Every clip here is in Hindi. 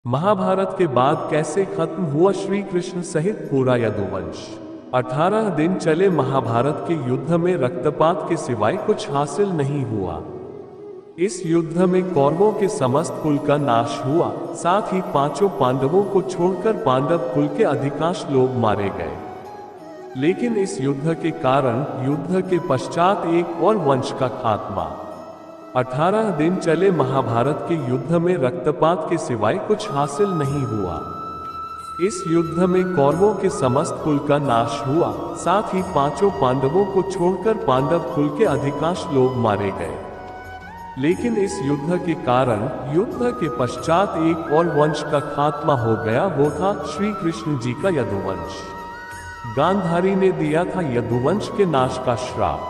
महाभारत के बाद कैसे खत्म हुआ श्री कृष्ण सहित पूरा यदुवंश। 18 दिन चले महाभारत के युद्ध में रक्तपात के सिवाय कुछ हासिल नहीं हुआ। इस युद्ध में कौरवों के समस्त कुल का नाश हुआ, साथ ही पांचों पांडवों को छोड़कर पांडव कुल के अधिकांश लोग मारे गए। लेकिन इस युद्ध के कारण युद्ध के पश्चात एक और वंश का खात्मा। 18 दिन चले महाभारत के युद्ध में रक्तपात के सिवाय कुछ हासिल नहीं हुआ। इस युद्ध में कौरवों के समस्त कुल का नाश हुआ, साथ ही पांचों पांडवों को छोड़कर पांडव कुल के अधिकांश लोग मारे गए। लेकिन इस युद्ध के कारण युद्ध के पश्चात एक और वंश का खात्मा हो गया, वो था श्री कृष्ण जी का यदुवंश। गांधारी ने दिया था यदुवंश के नाश का श्राप।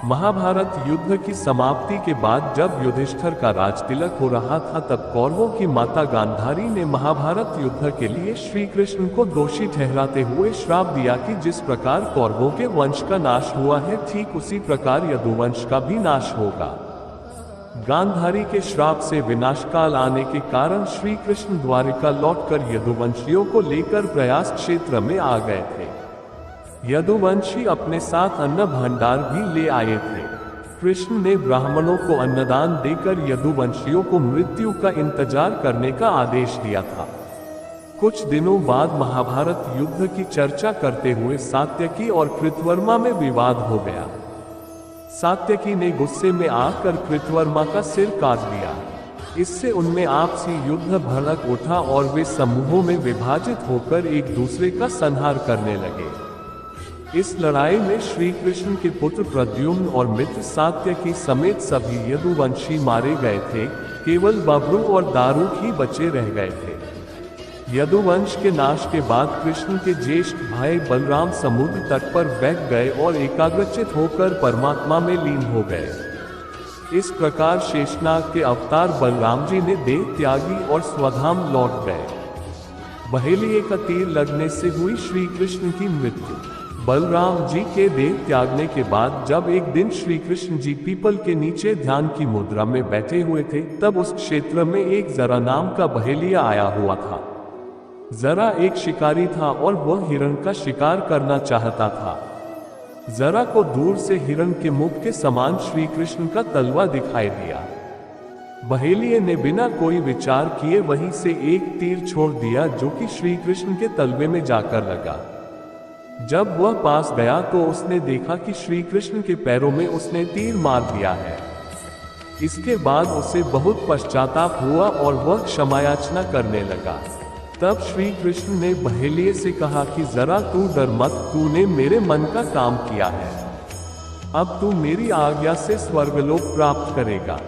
महाभारत युद्ध की समाप्ति के बाद जब युधिष्ठिर का राजतिलक हो रहा था, तब कौरवों की माता गांधारी ने महाभारत युद्ध के लिए श्री कृष्ण को दोषी ठहराते हुए श्राप दिया कि जिस प्रकार कौरवों के वंश का नाश हुआ है, ठीक उसी प्रकार यदुवंश का भी नाश होगा। गांधारी के श्राप से विनाशकाल आने के कारण श्री कृष्ण द्वारिका लौटकर यदुवंशियों को लेकर प्रयास क्षेत्र में आ गए थे। यदुवंशी अपने साथ अन्न भंडार भी ले आए थे। कृष्ण ने ब्राह्मणों को अन्नदान देकर यदुवंशियों को मृत्यु का इंतजार करने का आदेश दिया था। कुछ दिनों बाद महाभारत युद्ध की चर्चा करते हुए सात्यकी और कृतवर्मा में विवाद हो गया। सात्यकी ने गुस्से में आकर कृतवर्मा का सिर काट दिया। इससे उनमें आपसी युद्ध भड़क उठा और वे समूहों में विभाजित होकर एक दूसरे का संहार करने लगे। इस लड़ाई में श्री कृष्ण के पुत्र प्रद्युम्न और मित्र सात्यकी समेत सभी यदुवंशी मारे गए थे। केवल बब्रू और दारुक ही बचे रह गए थे। यदुवंश के नाश के बाद कृष्ण के ज्येष्ठ भाई बलराम समुद्र तट पर बैठ गए और एकाग्रचित होकर परमात्मा में लीन हो गए। इस प्रकार शेषनाग के अवतार बलराम जी ने देह त्यागी और स्वधाम लौट गए। बहेलिए का तीर लगने से हुई श्री कृष्ण की मृत्यु। बलराम जी के देह त्यागने के बाद जब एक दिन श्री कृष्ण जी पीपल के नीचे ध्यान की मुद्रा में बैठे हुए थे, तब उस क्षेत्र में एक जरा नाम का बहेलिया आया हुआ था। जरा एक शिकारी था और वह हिरण का शिकार करना चाहता था। जरा को दूर से हिरण के मुख के समान श्री कृष्ण का तलवा दिखाई दिया। बहेलिये ने बिना कोई विचार किए वहीं से एक तीर छोड़ दिया, जो कि श्री कृष्ण के तलवे में जाकर लगा। जब वह पास गया तो उसने देखा कि श्री कृष्ण के पैरों में उसने तीर मार दिया है। इसके बाद उसे बहुत पश्चाताप हुआ और वह क्षमायाचना करने लगा। तब श्री कृष्ण ने बहेलिये से कहा कि जरा तू डर मत, तूने मेरे मन का काम किया है। अब तू मेरी आज्ञा से स्वर्गलोक प्राप्त करेगा।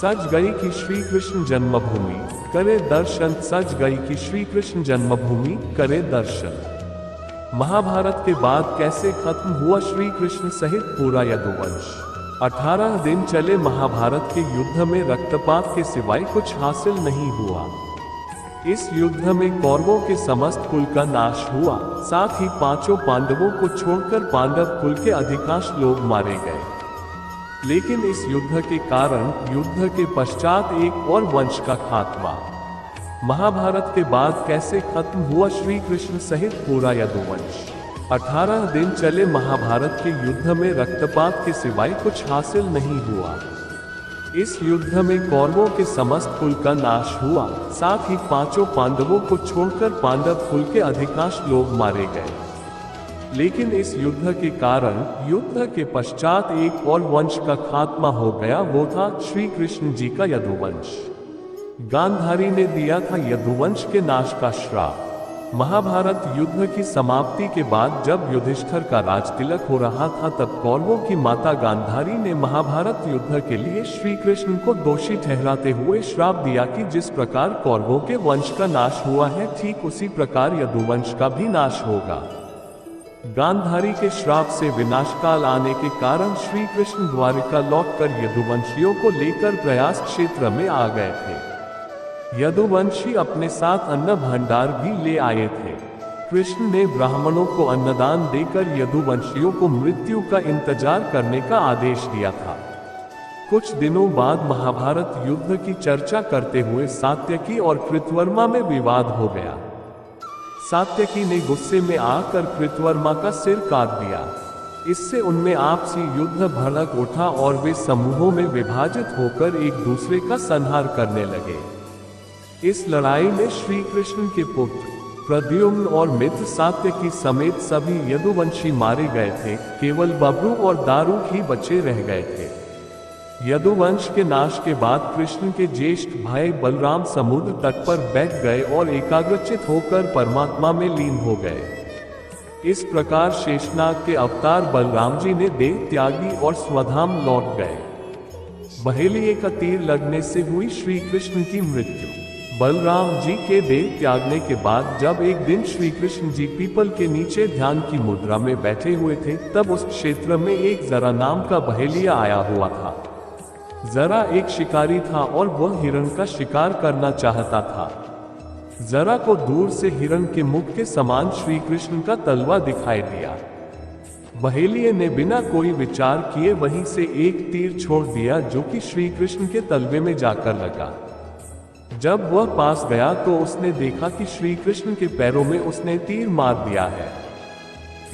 सज गई कि श्री कृष्ण जन्मभूमि करे दर्शन, सज गई कि श्री कृष्ण जन्मभूमि करे दर्शन। महाभारत के बाद कैसे खत्म हुआ श्री कृष्ण सहित पूरा यदुवंश। 18 दिन चले महाभारत के युद्ध में रक्तपात के सिवाय कुछ हासिल नहीं हुआ। इस युद्ध में कौरवों के समस्त कुल का नाश हुआ, साथ ही पांचों पांडवों को छोड़कर पांडव कुल के अधिकांश लोग मारे गए। लेकिन इस युद्ध के कारण युद्ध के पश्चात एक और वंश का खात्मा। महाभारत के बाद कैसे खत्म हुआ श्री कृष्ण सहित पूरा यदुवंश। 18 दिन चले महाभारत के युद्ध में रक्तपात के सिवाय कुछ हासिल नहीं हुआ। इस युद्ध में कौरवों के समस्त कुल का नाश हुआ, साथ ही पांचों पांडवों को छोड़कर पांडव कुल के अधिकांश लोग मारे गए। लेकिन इस युद्ध के कारण युद्ध के पश्चात एक और वंश का खात्मा हो गया, वो था श्री कृष्ण जी का यदुवंश। गांधारी ने दिया था यदुवंश के नाश का श्राप। महाभारत युद्ध की समाप्ति के बाद जब युधिष्ठिर का राजतिलक हो रहा था, तब कौरवों की माता गांधारी ने महाभारत युद्ध के लिए श्री कृष्ण को दोषी ठहराते हुए श्राप दिया कि जिस प्रकार कौरवों के वंश का नाश हुआ है, ठीक उसी प्रकार यदुवंश का भी नाश होगा। गांधारी के श्राप से विनाशकाल आने के कारण श्री कृष्ण द्वारिका लौटकर यदुवंशियों को लेकर प्रयास क्षेत्र में आ गए थे। यदुवंशी अपने साथ अन्न भंडार भी ले आए थे। कृष्ण ने ब्राह्मणों को अन्नदान देकर यदुवंशियों को मृत्यु का इंतजार करने का आदेश दिया था। कुछ दिनों बाद महाभारत युद्ध की चर्चा करते हुए सात्यकी और कृतवर्मा में विवाद हो गया। सात्यकी ने गुस्से में आकर कृतवर्मा का सिर काट दिया। इससे उनमें आपसी युद्ध भड़क उठा और वे समूहों में विभाजित होकर एक दूसरे का संहार करने लगे। इस लड़ाई में श्री कृष्ण के पुत्र प्रद्युम्न और मित्र सात्यकी समेत सभी यदुवंशी मारे गए थे। केवल बब्रू और दारुक ही बचे रह गए थे। यदुवंश के नाश के बाद कृष्ण के ज्येष्ठ भाई बलराम समुद्र तट पर बैठ गए और एकाग्रचित होकर परमात्मा में लीन हो गए। इस प्रकार शेषनाग के अवतार बलराम जी ने देह त्यागी और स्वधाम लौट गए। बहेलिये का तीर लगने से हुई श्री कृष्ण की मृत्यु। बलराम जी के देह त्यागने के बाद जब एक दिन श्री कृष्ण जी पीपल के नीचे ध्यान की मुद्रा में बैठे हुए थे, तब उस क्षेत्र में एक जरा नाम का बहेलिया आया हुआ था। जरा एक शिकारी था और वह हिरण का शिकार करना चाहता था। जरा को दूर से हिरण के मुख के समान श्री कृष्ण का तलवा दिखाई दिया। बहेलिये ने बिना कोई विचार किए वहीं से एक तीर छोड़ दिया जो कि श्री कृष्ण के तलवे में जाकर लगा। जब वह पास गया तो उसने देखा कि श्री कृष्ण के पैरों में उसने तीर मार दिया है।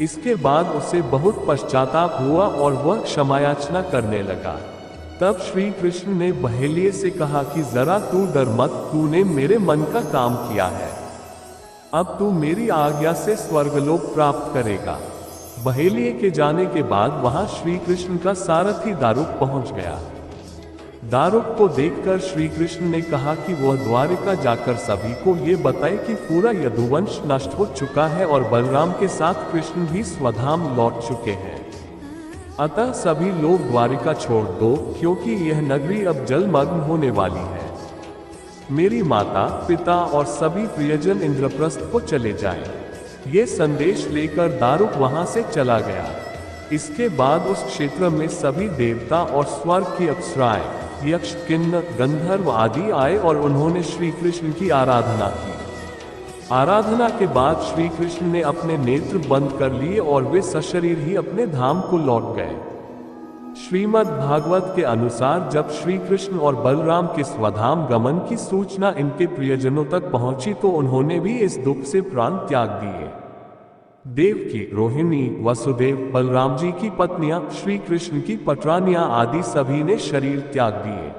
इसके बाद उसे बहुत पश्चाताप हुआ और वह क्षमायाचना करने लगा। तब श्री कृष्ण ने बहेलिये से कहा कि जरा तू डर मत, तूने मेरे मन का काम किया है। अब तू मेरी आज्ञा से स्वर्गलोक प्राप्त करेगा। बहेलिये के जाने के बाद वहां श्री कृष्ण का सारथी दारुक पहुंच गया। दारुक को देखकर श्री कृष्ण ने कहा कि वह द्वारिका जाकर सभी को ये बताए कि पूरा यदुवंश नष्ट हो चुका है और बलराम के साथ कृष्ण भी स्वधाम लौट चुके हैं। अतः सभी लोग द्वारिका छोड़ दो, क्योंकि यह नगरी अब जलमग्न होने वाली है। मेरी माता, पिता और सभी प्रियजन इंद्रप्रस्थ को चले जाएं। ये संदेश लेकर दारुक वहां से चला गया। इसके बाद उस क्षेत्र में सभी देवता और स्वर्ग की अप्सराएं, यक्ष, किन्नर, गंधर्व आदि आए और उन्होंने श्री कृष्ण की आराधना की। आराधना के बाद श्री कृष्ण ने अपने नेत्र बंद कर लिए और वे सशरीर ही अपने धाम को लौट गए। श्रीमद् भागवत के अनुसार जब श्री कृष्ण और बलराम के स्वधाम गमन की सूचना इनके प्रियजनों तक पहुंची तो उन्होंने भी इस दुख से प्राण त्याग दिए। देवकी, रोहिणी, वसुदेव, बलराम जी की पत्नियां, श्री कृष्ण की पटरानियां आदि सभी ने शरीर त्याग दिए।